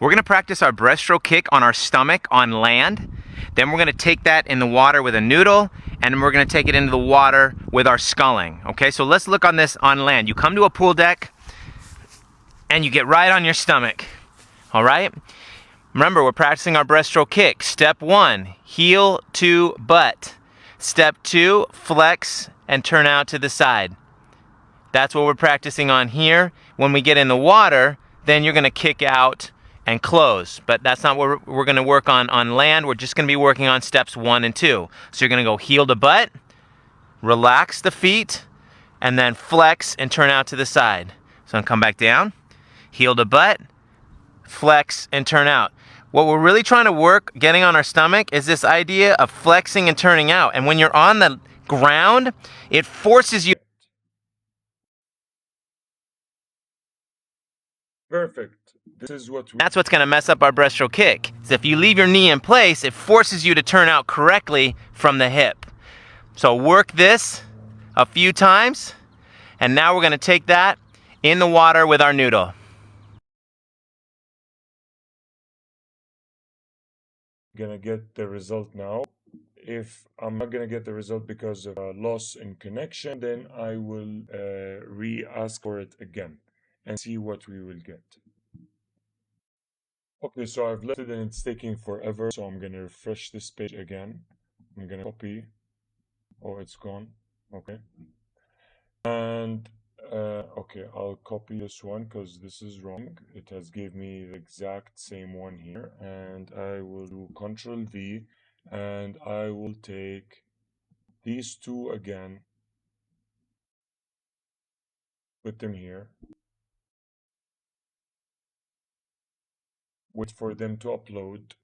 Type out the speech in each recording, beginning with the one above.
We're going to practice our breaststroke kick on our stomach on land. Then we're going to take that in the water with a noodle, and we're going to take it into the water with our sculling. Okay, so let's look on this on land. You come to a pool deck, and you get right on your stomach. All right? Remember, we're practicing our breaststroke kick. Step 1, heel to butt. Step 2, flex and turn out to the side. That's what we're practicing on here. When we get in the water, then you're going to kick out and close. But that's not what we're going to work on land. We're just going to be working on steps 1 and 2. So you're going to go heel to butt, relax the feet, and then flex and turn out to the side. So I'm going to come back down, heel to butt, flex and turn out. What we're really trying to work getting on our stomach is this idea of flexing and turning out. And when you're on the ground, it forces you. Perfect. This is what That's what's going to mess up our breaststroke kick. Is if you leave your knee in place, it forces you to turn out correctly from the hip. So work this a few times, and now we're going to take that in the water with our noodle. Gonna get the result now. If I'm not gonna get the result because of a loss in connection, then I will re-ask for it again and see what we will get. Okay, so I've left it and it's taking forever, so I'm gonna refresh this page again. I'm gonna copy. Oh, it's gone. Okay. And okay, I'll copy this one because this is wrong. It has gave me the exact same one here, and I will do Control V, and I will take these two again, put them here, wait for them to upload,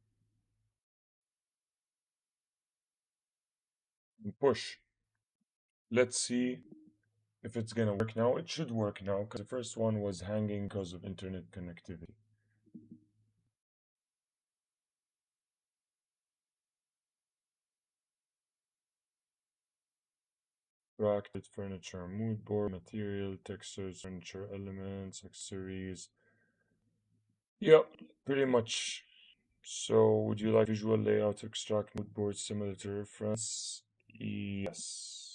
and push. Let's see if it's gonna work now. It should work now because the first one was hanging because of internet connectivity. Bracket, furniture, mood board, material, textures, furniture, elements, accessories. Yep, pretty much. So, would you like visual layout to extract mood boards similar to reference? Yes.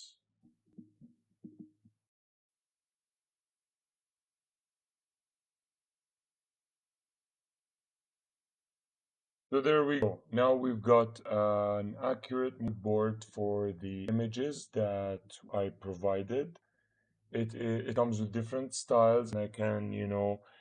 So there we go. Now we've got an accurate mood board for the images that I provided. It comes with different styles, and I can,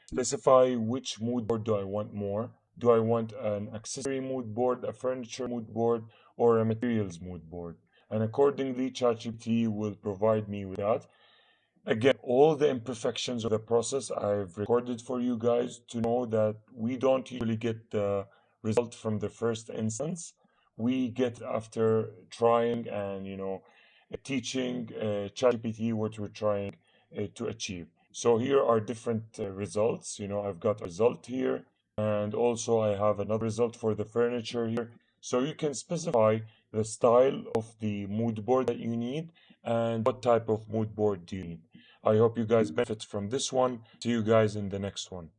specify which mood board do I want more. Do I want an accessory mood board, a furniture mood board, or a materials mood board? And accordingly, ChatGPT will provide me with that. Again, all the imperfections of the process I've recorded for you guys to know that we don't usually get the result from the first instance. We get after trying and, teaching ChatGPT what we're trying to achieve. So here are different results. I've got a result here, and also I have another result for the furniture here. So you can specify the style of the mood board that you need and what type of mood board do you need. I hope you guys benefit from this one. See you guys in the next one.